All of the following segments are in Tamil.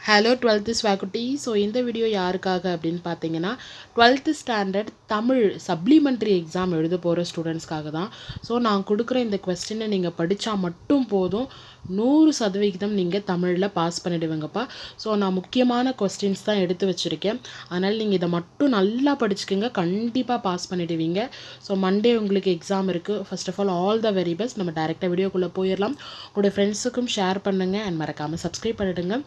Hello 12th ஸ்வாக்குட்டி. ஸோ இந்த வீடியோ யாருக்காக அப்படின்னு பார்த்தீங்கன்னா 12th standard Tamil supplementary exam எழுத போகிற ஸ்டூடெண்ட்ஸ்க்காக தான். ஸோ நான் கொடுக்குற இந்த கொஸ்டினை நீங்கள் படித்தா மட்டும் போதும், 100% நீங்கள் தமிழில் பாஸ் பண்ணிவிடுவீங்கப்பா. ஸோ நான் முக்கியமான கொஸ்டின்ஸ் தான் எடுத்து வச்சுருக்கேன். அதனால் நீங்கள் இதை மட்டும் நல்லா படிச்சுக்கோங்க, கண்டிப்பாக பாஸ் பண்ணிவிடுவீங்க. ஸோ மண்டே உங்களுக்கு எக்ஸாம் இருக்குது. First of all the very best. நம்ம டேரெக்டாக வீடியோக்குள்ளே போயிடலாம். உங்களோட ஃப்ரெண்ட்ஸுக்கும் ஷேர் பண்ணுங்கள் அண்ட் மறக்காமல் சப்ஸ்கிரைப் பண்ணிவிடுங்க.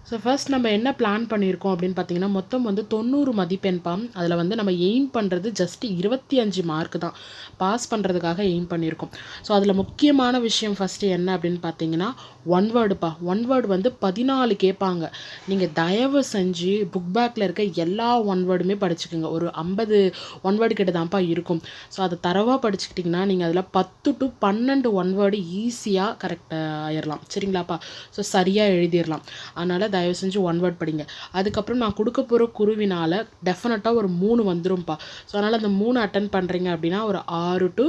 ஸோ ஃபர்ஸ்ட் நம்ம என்ன பிளான் பண்ணியிருக்கோம் அப்படின்னு பார்த்தீங்கன்னா, மொத்தம் 90 மதிப்பெண்பாம். அதில் நம்ம எய்ம் பண்ணுறது ஜஸ்ட் 25 மார்க் தான் பாஸ் பண்ணுறதுக்காக எய்ம் பண்ணியிருக்கோம். ஸோ அதில் முக்கியமான விஷயம் ஃபஸ்ட்டு என்ன அப்படின்னு பார்த்தீங்கன்னா, ஒன் வேர்டுப்பா. ஒன் வேர்டு 14 கேட்பாங்க. நீங்கள் தயவு செஞ்சு புக் பேக்கில் இருக்க எல்லா ஒன் வேர்டுமே படிச்சுக்கோங்க. ஒரு 50 ஒன் வேர்டு கிட்ட தான்ப்பா இருக்கும். ஸோ அதை தரவாக படிச்சுக்கிட்டிங்கன்னா நீங்கள் அதில் 10 to 12 ஒன் வேர்டு ஈஸியாக கரெக்டாக ஆயிடலாம். சரிங்களாப்பா? ஸோ சரியாக எழுதிடலாம். அதனால் தயவு செஞ்சு ஒன் வேர்ட் படிங்க. அதுக்கப்புறம் நான் கொடுக்க போகிற குருவினால் டெஃபினட்டாக ஒரு 3 வந்துடும்ப்பா. ஸோ அதனால் அந்த 3 அட்டன் பண்ணுறீங்க அப்படின்னா ஒரு 6 to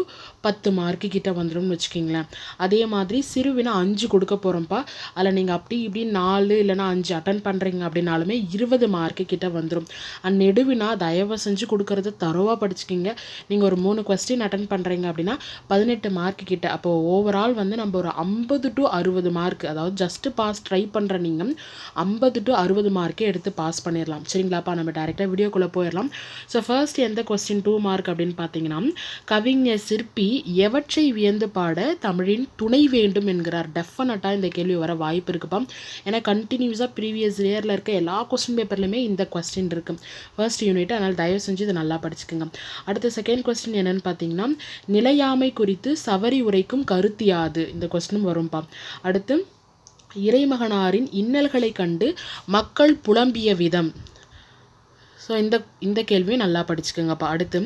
10 மார்க்கு கிட்ட வந்துடும்னு வச்சுக்கிங்களேன். அதே மாதிரி சிறுவினா 5 கொடுக்க போகிறோம்ப்பா. அதில் நீங்கள் அப்படி இப்படி 4 இல்லைனா 5 அட்டன் பண்ணுறீங்க அப்படின்னாலுமே 20 மார்க்கு கிட்ட வந்துடும். நெடுவினா தயவு செஞ்சு கொடுக்கறது தரோவாக படிச்சுக்கிங்க. நீங்கள் ஒரு 3 கொஸ்டின் அட்டன் பண்ணுறீங்க அப்படின்னா 18 மார்க்கு கிட்ட. அப்போ ஓவரால் நம்ம ஒரு 50 to 60 மார்க், அதாவது ஜஸ்ட் பாஸ் ட்ரை பண்ணுற நீங்கள் 50 to 60 மார்க்கே எடுத்து பாஸ் பண்ணிடலாம். சரிங்களாப்பா? நம்ம டேரெக்டாக வீடியோக்குள்ளே போயிடலாம். ஸோ ஃபர்ஸ்ட் எந்த கொஸ்டின் 2 மார்க் அப்படின்னு பார்த்தீங்கன்னா, கவிஞர் சிற்பி எவற்றை வியந்து பாட தமிழின் துணை வேண்டும் என்கிறார். டெஃபினட்டாக இந்த கேள்வி வர வாய்ப்பு இருக்குப்பா. ஏன்னா கண்டினியூஸாக ப்ரீவியஸ் இயரில் இருக்க எல்லா கொஸ்டின் பேப்பர்லையுமே இந்த கொஸ்டின் இருக்குது ஃபர்ஸ்ட் யூனிட். அதனால் தயவு செஞ்சு இதை நல்லா படிச்சுக்கோங்க. அடுத்த செகண்ட் கொஸ்டின் என்னென்னு பார்த்தீங்கன்னா, நிலையாமை குறித்து சவரி உரைக்கும் கருத்து யாது? இந்த கொஸ்டினும் வரும்பா. அடுத்து இறைமகனாரின் இன்னல்களை கண்டு மக்கள் புலம்பிய விதம். ஸோ இந்த கேள்வியும் நல்லா படிச்சுக்கோங்கப்பா. அடுத்து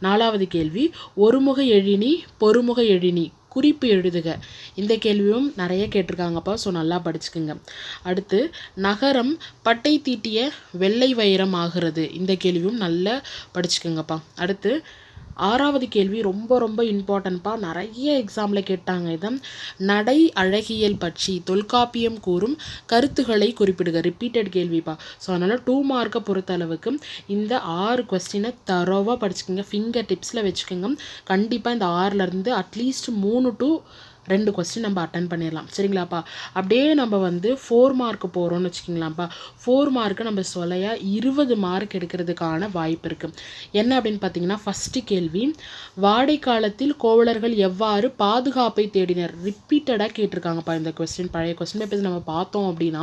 4வது கேள்வி, ஒருமுக எழினி பொறுமுக எழினி குறிப்பு எழுதுக. இந்த கேள்வியும் நிறைய கேட்டிருக்காங்கப்பா. ஸோ நல்லா படிச்சுக்குங்க. அடுத்து நகரம் பட்டை தீட்டிய வெள்ளை வைரம் ஆகிறது. இந்த கேள்வியும் நல்லா படிச்சுக்கோங்கப்பா. அடுத்து 6வது கேள்வி ரொம்ப ரொம்ப இம்பார்ட்டன்ட்பா. நிறைய எக்ஸாமில் கேட்டாங்க. இதை நடை அழகியல் பற்றி தொல்காப்பியம் கூறும் கருத்துக்களை குறிப்பிடுக. ரிப்பீட்டட் கேள்விப்பா. ஸோ அதனால் 2 மார்க்கை பொறுத்த அளவுக்கு இந்த 6 கொஸ்டினை தரோவாக படிச்சுக்கோங்க, ஃபிங்கர் டிப்ஸில் வச்சுக்கோங்க. கண்டிப்பாக இந்த 6லேருந்து அட்லீஸ்ட் 3 to 2 கொஸ்டின் நம்ம அட்டன் பண்ணிடலாம். சரிங்களாப்பா? அப்படியே நம்ம 4 மார்க் போகிறோம்னு வச்சுக்கிங்களாப்பா. 4 மார்க்கு நம்ம சொல்லையாக 20 மார்க் எடுக்கிறதுக்கான வாய்ப்பு இருக்குது. என்ன அப்படின்னு பார்த்தீங்கன்னா, ஃபஸ்ட்டு கேள்வி, வாடை காலத்தில் கோவலர்கள் எவ்வாறு பாதுகாப்பை தேடினர்? ரிப்பீட்டடாக கேட்டிருக்காங்கப்பா இந்த கொஸ்டின். பழைய கொஸ்டின் பேப்பர்ஸ் நம்ம பார்த்தோம் அப்படின்னா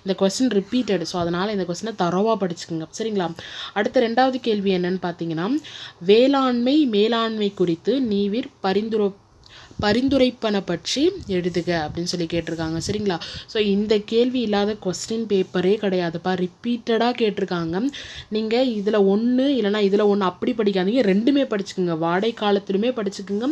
இந்த கொஸ்டின் ரிப்பீட்டட். ஸோ அதனால் இந்த கொஸ்டினை தரோவாக படிச்சுக்கோங்க. சரிங்களா? அடுத்த 2வது கேள்வி என்னன்னு பார்த்தீங்கன்னா, வேளாண்மை மேலாண்மை குறித்து நீவிர் பரிந்துரைப்பன பற்றி எழுதுக அப்படின்னு சொல்லி கேட்டிருக்காங்க. சரிங்களா? ஸோ இந்த கேள்வி இல்லாத கொஸ்டின் பேப்பரே கிடையாதுப்பா. ரிப்பீட்டடாக கேட்டிருக்காங்க. நீங்கள் இதில் ஒன்று இல்லைனா இதில் ஒன்று அப்படி படிக்காதீங்க, ரெண்டுமே படிச்சுக்கோங்க. வாடை காலத்திலுமே படிச்சுக்கோங்க,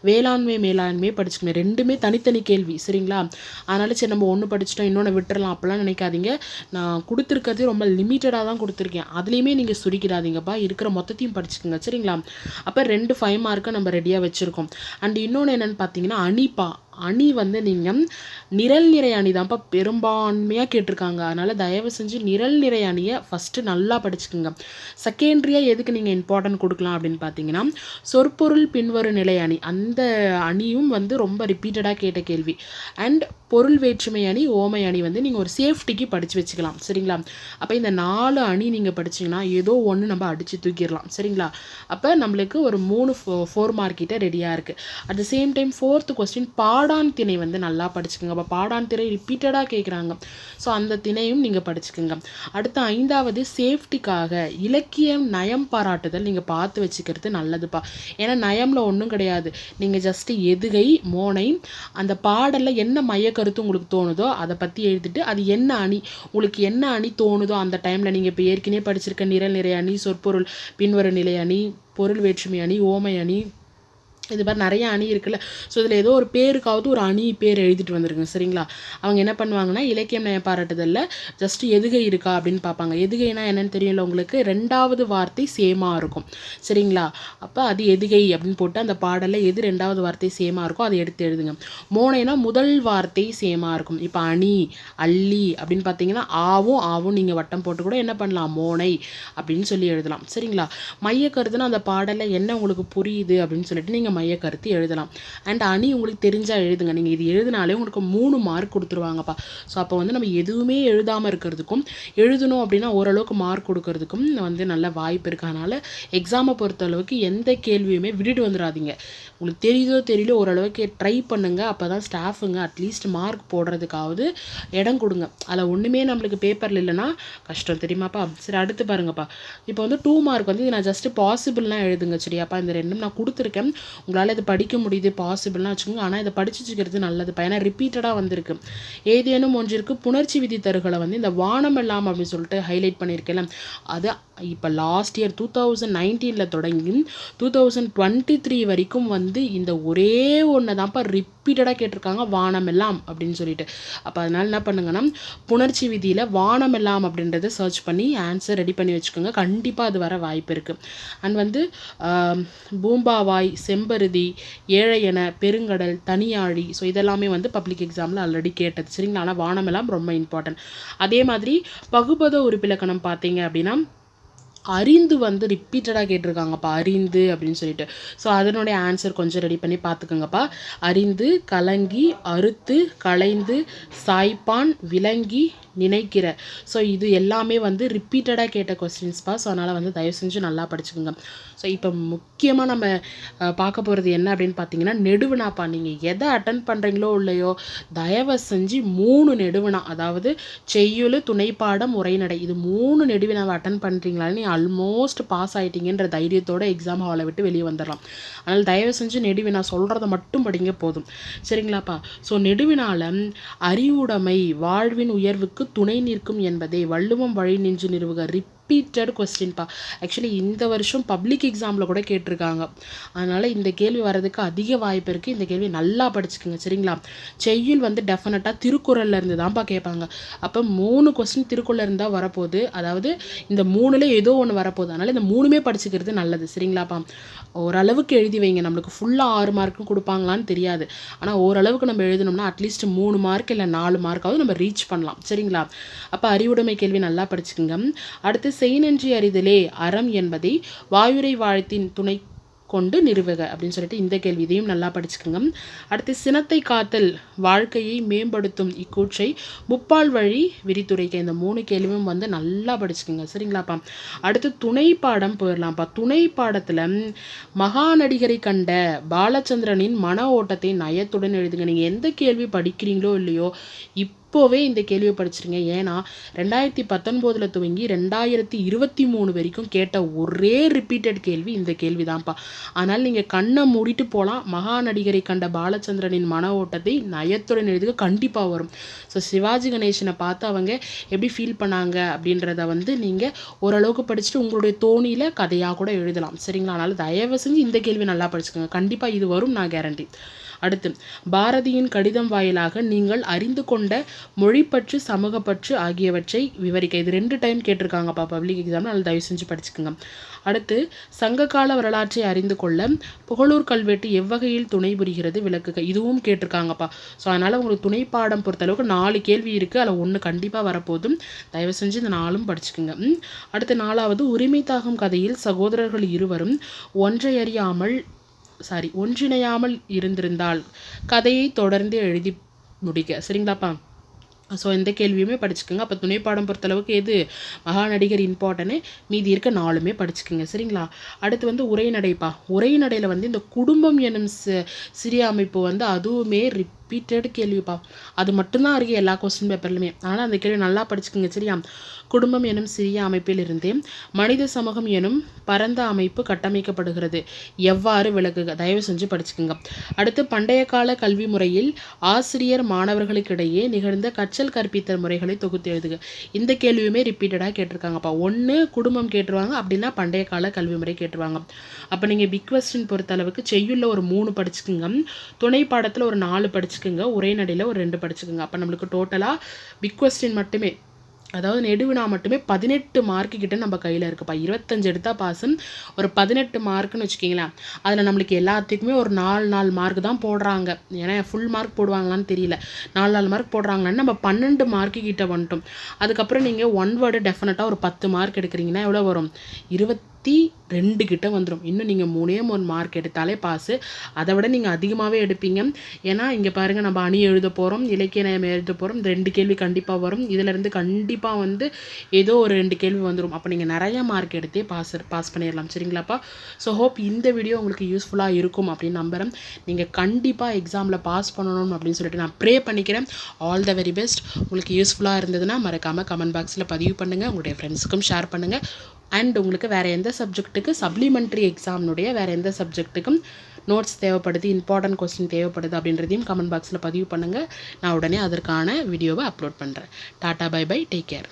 வேளாண்மை மேலாண்மையே படிச்சுக்கோங்க. ரெண்டுமே தனித்தனி கேள்வி. சரிங்களா? அதனால சரி நம்ம ஒன்று படிச்சிட்டோம் இன்னொன்று விட்டுறலாம் அப்படிலாம் நினைக்காதீங்க. நான் கொடுத்துருக்கிறது ரொம்ப லிமிட்டடாக தான் கொடுத்துருக்கேன். அதுலேயுமே நீங்கள் சுருக்கிடாதீங்கப்பா. இருக்கிற மொத்தத்தையும் படிச்சுக்கோங்க. சரிங்களா? அப்போ 2 5 மார்க்கை நம்ம ரெடியாக வச்சுருக்கோம். அண்ட் இன்னொன்று என்னென்னு பார்த்தீங்கன்னா, அணிப்பா. அணி நீங்கள் நிரல் நிறை அணி தான்ப்பா பெரும்பான்மையாக கேட்டிருக்காங்க. அதனால் தயவு செஞ்சு நிரல் நிறை அணியை ஃபஸ்ட்டு நல்லா படிச்சுக்கோங்க. செகண்ட்ரியாக எதுக்கு நீங்கள் இம்பார்ட்டன்ட் கொடுக்கலாம் அப்படின்னு பார்த்தீங்கன்னா, சொற்பொருள் பின்வரும் நிலை அணி, அந்த அணியும் ரொம்ப ரிப்பீட்டடாக கேட்ட கேள்வி. அண்ட் பொருள் வேற்றுமை அணி ஓமை அணி நீங்கள் ஒரு சேஃப்டிக்கு படித்து வச்சுக்கலாம். சரிங்களா? அப்போ இந்த 4 அணி நீங்கள் படிச்சிங்கன்னா ஏதோ ஒன்று நம்ம அடித்து தூக்கிடலாம். சரிங்களா? அப்போ நம்மளுக்கு ஒரு 4 மார்க் கிட்ட ரெடியாக இருக்குது. At the same time 4th question பாடான் திணை நல்லா படிச்சுக்கோங்க. அப்போ பாடான் திணை ரிப்பீட்டடாக கேட்குறாங்க. ஸோ அந்த திணையும் நீங்கள் படிச்சுக்கோங்க. அடுத்து 5வது சேஃப்டிக்காக இலக்கியம் நயம் பாராட்டுதல் நீங்கள் பார்த்து வச்சுக்கிறது நல்லதுப்பா. ஏன்னா நயமில் ஒன்றும் கிடையாது. நீங்கள் ஜஸ்ட்டு எதுகை மோனை அந்த பாடலில் என்ன மைய கருத்து உங்களுக்கு தோணுதோ அதை பற்றி எழுதிட்டு அது என்ன அணி உங்களுக்கு என்ன அணி தோணுதோ அந்த டைமில் நீங்கள் இப்போ ஏற்கனவே படிச்சிருக்க நிரல் நிறை அணி, சொற்பொருள் பின்வரும் நிலை அணி, பொருள் வேற்றுமை அணி, ஓமை அணி, இது மாதிரி நிறைய அணி இருக்குல்ல. ஸோ இதில் ஏதோ ஒரு பேருக்காவது ஒரு அணி பேர் எழுதிட்டு வந்துருங்க சரிங்களா. அவங்க என்ன பண்ணுவாங்கன்னா இலக்கியம் நயம் பாராட்டுதலில் ஜஸ்ட் எதுகை இருக்கா அப்படின்னு பார்ப்பாங்க. எதுகைனா என்னன்னு தெரியல உங்களுக்கு, ரெண்டாவது வார்த்தை சேமாக இருக்கும் சரிங்களா. அப்போ அது எதுகை அப்படின்னு போட்டு அந்த பாடலில் எது ரெண்டாவது வார்த்தை சேமாக இருக்கோ அதை எடுத்து எழுதுங்க. மோனைனா முதல் வார்த்தை சேமாக இருக்கும். இப்போ அணி அள்ளி அப்படின்னு பார்த்தீங்கன்னா ஆவும் நீங்கள் வட்டம் போட்டு கூட என்ன பண்ணலாம், மோனை அப்படின்னு சொல்லி எழுதலாம் சரிங்களா. மையக்கருத்துனா அந்த பாடலில் என்ன உங்களுக்கு புரியுது அப்படின்னு சொல்லிட்டு நீங்கள் மைய கருத்து எழுதலாம். அண்ட் அணி உங்களுக்கு தெரிஞ்சால் எழுதுங்க. நீங்கள் இது எழுதினாலே உங்களுக்கு 3 மார்க் கொடுத்துருவாங்கப்பா. ஸோ அப்போ வந்து நம்ம எதுவுமே எழுதாமல் இருக்கிறதுக்கும் எழுதணும் அப்படின்னா ஓரளவுக்கு மார்க் கொடுக்கறதுக்கும் வந்து நல்ல வாய்ப்பு இருக்கு. அதனால் எக்ஸாமை பொறுத்தளவுக்கு எந்த கேள்வியுமே விட்டுட்டு வந்துடாதீங்க. உங்களுக்கு தெரியுதோ தெரியல ஓரளவுக்கு ட்ரை பண்ணுங்கள். அப்போ தான் ஸ்டாஃபுங்க அட்லீஸ்ட் மார்க் போடுறதுக்காவது இடம் கொடுங்க. அதில் ஒன்றுமே நம்மளுக்கு பேப்பரில் இல்லைன்னா கஷ்டம் தெரியுமாப்பா. சரி அடுத்து பாருங்கப்பா. இப்போ வந்து 2 மார்க் வந்து நான் ஜஸ்ட்டு பாசிபிள்லாம் எழுதுங்க சரியாப்பா. இந்த ரெண்டும் நான் கொடுத்துருக்கேன். உங்களால் இதை படிக்க முடியுது பாசிபிள்லாம் வச்சுக்கோங்க. ஆனால் இதை படிச்சு வச்சுக்கிறது நல்லதுப்பா. ஏன்னா ரிப்பீட்டடாக வந்திருக்கு. ஏதேனும் ஒன்றிற்கு புணர்ச்சி விதி தருகளை வந்து இந்த வானம் எல்லாம் அப்படின்னு சொல்லிட்டு ஹைலைட் பண்ணியிருக்கேன். அது இப்போ லாஸ்ட் இயர் 2019 தொடங்கி 2023 வரைக்கும் வந்து இந்த ஒரே ஒன்று தான்ப்பா ரிப்பீட்டடாக கேட்டிருக்காங்க, வானமெல்லாம் அப்படின்னு சொல்லிட்டு. அப்போ அதனால் என்ன பண்ணுங்கன்னா புணர்ச்சி விதியில் வானமெல்லாம் அப்படின்றத சர்ச் பண்ணி ஆன்சர் ரெடி பண்ணி வச்சுக்கோங்க. கண்டிப்பாக அது வர வாய்ப்பு இருக்குது. அண்ட் வந்து பூம்பாவாய், செம்பருதி, ஏழையென, பெருங்கடல், தனியாழி, ஸோ இதெல்லாமே வந்து பப்ளிக் எக்ஸாமில் ஆல்ரெடி கேட்டது சரிங்களா. ஆனால் வானமெல்லாம் ரொம்ப இம்பார்ட்டன்ட். அதே மாதிரி பகுபத உறுப்பிலக்கணம் பார்த்தீங்க அப்படின்னா அறிந்து வந்து ரிப்பீட்டடாக கேட்டிருக்காங்கப்பா, அறிந்து அப்படின்னு சொல்லிட்டு. ஸோ அதனுடைய ஆன்சர் கொஞ்சம் ரெடி பண்ணி பார்த்துக்கோங்கப்பா. அறிந்து, கலங்கி, அறுத்து, களைந்து, சாய்ப்பான், விளங்கி, நினைக்கிற. ஸோ இது எல்லாமே வந்து ரிப்பீட்டடாக கேட்ட கொஸ்டின்ஸ்ப்பா. ஸோ அதனால் வந்து தயவு செஞ்சு நல்லா படிச்சுக்கோங்க. ஸோ இப்போ முக்கியமாக நம்ம பார்க்க போகிறது என்ன அப்படின்னு பார்த்தீங்கன்னா நெடுவினாப்பா. நீங்கள் எதை அட்டன் பண்ணுறீங்களோ இல்லையோ தயவு செஞ்சு 3 நெடுவினா, அதாவது செய்யுள், துணைப்பாடம், உரைநடை, இது 3 நெடுவினாவை அட்டன் பண்ணுறீங்களான்னு நீ ஆல்மோஸ்ட் பாஸ் ஆகிட்டீங்கன்ற தைரியத்தோட எக்ஸாம் ஹாலை விட்டு வெளியே வந்துடலாம். அதனால் தயவு செஞ்சு நெடுவினா சொல்கிறத மட்டும் படிங்க போதும் சரிங்களாப்பா. ஸோ நெடுவினால அறிவுடைமை வாழ்வின் உயர்வுக்கு துணை நிற்கும் என்பதை வள்ளுவம் வழி நின்று நிறுவுக. ரிப்பீட்டட் கொஸ்டின்ப்பா. ஆக்சுவலி இந்த வருஷம் பப்ளிக் எக்ஸாமில் கூட கேட்டிருக்காங்க. அதனால் இந்த கேள்வி வர்றதுக்கு அதிக வாய்ப்பு இருக்குது. இந்த கேள்வி நல்லா படிச்சுக்கோங்க சரிங்களா. செய்யுள் வந்து டெஃபினட்டாக திருக்குறளில் இருந்து தான்ப்பா கேட்பாங்க. அப்போ 3 கொஸ்டின் திருக்குறளில் இருந்தால் வரப்போகுது. அதாவது இந்த 3ல் ஏதோ ஒன்று வரப்போகுது. அதனால் இந்த 3மே படிச்சுக்கிறது நல்லது சரிங்களாப்பா. ஓரளவுக்கு எழுதி வைங்க. நம்மளுக்கு ஃபுல்லாக 6 மார்க்கும் கொடுப்பாங்களான்னு தெரியாது. ஆனால் ஓரளவுக்கு நம்ம எழுதணும்னா அட்லீஸ்ட் 3 மார்க் இல்லை 4 மார்க்காவது நம்ம ரீச் பண்ணலாம் சரிங்களா. அப்போ அறிவுடைமை கேள்வி நல்லா படிச்சுக்கோங்க. அடுத்து செய்நன்றி அறிதலே அறம் என்பதை வாயுரை வாழ்த்தின் துணை கொண்டு நிறுவுக அப்படின்னு சொல்லிட்டு இந்த கேள்வி, இதையும் நல்லா படிச்சுக்கோங்க. அடுத்து சினத்தை காத்தல் வாழ்க்கையை மேம்படுத்தும் இக்கூற்றை முப்பால் வழி விரித்துரைக்க. இந்த 3 கேள்வியும் வந்து நல்லா படிச்சுக்கோங்க சரிங்களாப்பா. அடுத்து துணை பாடம் போயிடலாம்ப்பா. துணை பாடத்தில் மகாநடிகரை கண்ட பாலச்சந்திரனின் மன ஓட்டத்தை நயத்துடன் எழுதுங்க. நீங்கள் எந்த கேள்வி படிக்கிறீங்களோ இல்லையோ இப்போவே இந்த கேள்வியை படிச்சிருங்க. ஏன்னா 2019 துவங்கி 2023 வரைக்கும் கேட்ட ஒரே ரிப்பீட்டட் கேள்வி இந்த கேள்வி தான்ப்பா. அதனால் நீங்கள் கண்ணை மூடிட்டு போகலாம். மகாநடிகரை கண்ட பாலச்சந்திரனின் மன ஓட்டத்தை நயத்துடன் எழுதுக, கண்டிப்பாக வரும். ஸோ சிவாஜி கணேசனை பார்த்து அவங்க எப்படி ஃபீல் பண்ணாங்க அப்படின்றத வந்து நீங்கள் ஓரளவுக்கு படிச்சுட்டு உங்களுடைய தோணியில் கதையாக கூட எழுதலாம் சரிங்களா. அதனால் தயவு செஞ்சு இந்த கேள்வி நல்லா படிச்சுக்கோங்க. கண்டிப்பாக இது வரும், நான் கேரண்டி. அடுத்து பாரதியின் கடிதம் வாயிலாக நீங்கள் அறிந்து கொண்ட மொழிப்பற்று, சமூகப்பற்று ஆகியவற்றை விவரிக்க. இது 2 டைம் கேட்டிருக்காங்கப்பா பப்ளிக் எக்ஸாமில். அதில் தயவு செஞ்சு படிச்சுக்கோங்க. அடுத்து சங்ககால வரலாற்றை அறிந்து கொள்ள புகழூர் கல்வெட்டு எவ்வகையில் துணை புரிகிறது விளக்குக. இதுவும் கேட்டிருக்காங்கப்பா. ஸோ அதனால் உங்களுக்கு துணை பாடம் பொறுத்தளவுக்கு 4 கேள்வி இருக்குது. அதில் 1 கண்டிப்பாக வரப்போதும். தயவு செஞ்சு இந்த 4ம் படிச்சுக்கோங்க. அடுத்து 4வது உரிமை தாகும் கதையில் சகோதரர்கள் இருவரும் ஒன்றிணையாமல் இருந்திருந்தால் கதையை தொடர்ந்து எழுதி முடிக்க சரிங்களாப்பா. ஸோ இந்த கேள்வியுமே படிச்சுக்கோங்க. அப்போ துணைப்பாடம் பொறுத்தளவுக்கு எது மகாநடிகர் இம்பார்ட்டனு, மீதி இருக்க 4மே படிச்சுக்கோங்க சரிங்களா. அடுத்து வந்து உரைநடைப்பா. உரைநடையில் வந்து இந்த குடும்பம் எனும் சிறிய அமைப்பு வந்து அதுவுமே ரிப்பீட்டட் கேள்விப்பா. அது மட்டும்தான் இருக்குது எல்லா கொஸ்டின் பேப்பர்லையுமே. அதனால் அந்த கேள்வி நல்லா படிச்சுக்கோங்க சரியா. குடும்பம் எனும் சிறிய அமைப்பில் இருந்தே மனித சமூகம் எனும் பரந்த அமைப்பு கட்டமைக்கப்படுகிறது, எவ்வாறு விளக்குக. தயவு செஞ்சு படிச்சுக்கோங்க. அடுத்து, பண்டைய கால கல்வி முறையில் ஆசிரியர் மாணவர்களுக்கிடையே நிகழ்ந்த கற்றல் கற்பித்தல் முறைகளை தொகுத்து எழுதுக. இந்த கேள்வியுமே ரிப்பீட்டடாக கேட்டிருக்காங்கப்பா. ஒன்று குடும்பம் கேட்டுருவாங்க, அப்படின்னா பண்டைய கால கல்வி முறை கேட்டுருவாங்க. அப்போ நீங்கள் பிக் கொஸ்டின் பொறுத்தளவுக்கு செய்யுள்ள ஒரு 3 படிச்சுக்குங்க, துணை பாடத்தில் ஒரு 4 படிச்சுக்குங்க, உரைநடையில் ஒரு 2 படிச்சுக்குங்க. அப்போ நம்மளுக்கு டோட்டலாக பிக் கொஸ்டின் மட்டுமே, அதாவது நெடுவினா மட்டுமே 18 மார்க்கு கிட்ட நம்ம கையில் இருக்குப்பா. 25 எடுத்தால் பாஸும், ஒரு 18 மார்க்குன்னு வச்சுக்கிங்களேன். அதில் நம்மளுக்கு எல்லாத்துக்குமே ஒரு 4 மார்க் தான் போடுறாங்க. ஏன்னா ஃபுல் மார்க் போடுவாங்களான்னு தெரியல. 4 மார்க் போடுறாங்கன்னு நம்ம 12 மார்க்கு கிட்ட வந்துட்டோம். அதுக்கப்புறம் நீங்கள் 1 வேர்டு டெஃபினட்டாக ஒரு 10 மார்க் எடுக்கிறீங்கன்னா எவ்வளோ வரும்? 22 கிட்ட வந்துடும். இன்னும் நீங்கள் 3 மார்க் எடுத்தாலே பாஸு. அதை விட நீங்கள் அதிகமாகவே எடுப்பீங்க. ஏன்னா இங்கே பாருங்கள், நம்ம அணி எழுத போகிறோம், இலக்கிய நயம் எழுத போகிறோம். இந்த 2 கேள்வி கண்டிப்பாக வரும். இதிலேருந்து கண்டிப்பாக வந்து ஏதோ ஒரு 2 கேள்வி வந்துடும். அப்போ நீங்கள் நிறைய மார்க் எடுத்தே பாஸ் பண்ணிடலாம் சரிங்களாப்பா. ஸோ ஹோப் இந்த வீடியோ உங்களுக்கு யூஸ்ஃபுல்லாக இருக்கும் அப்படின்னு நம்புகிறேன். நீங்கள் கண்டிப்பாக எக்ஸாமில் பாஸ் பண்ணணும் அப்படின்னு சொல்லிட்டு நான் ப்ரே பண்ணிக்கிறேன். All the very best. உங்களுக்கு யூஸ்ஃபுல்லாக இருந்ததுன்னா மறக்காமல் கமெண்ட் பாக்ஸில் பதிவு பண்ணுங்கள், உங்களுடைய ஃப்ரெண்ட்ஸுக்கும் ஷேர் பண்ணுங்கள். அண்ட் உங்களுக்கு வேறு எந்த சப்ஜெக்ட்டுக்கு சப்ளிமெண்ட்ரி எக்ஸாம்னுடைய வேறு எந்த சப்ஜெக்ட்டுக்கும் நோட்ஸ் தேவைப்படுது, இம்பார்ட்டன்ட் கொஸ்டின் தேவைப்படுது அப்படின்றதையும் கமெண்ட் பாக்ஸில் பதிவு பண்ணுங்கள். நான் உடனே அதற்கான வீடியோவை அப்லோட் பண்ணுறேன். Tata, bye bye, take care.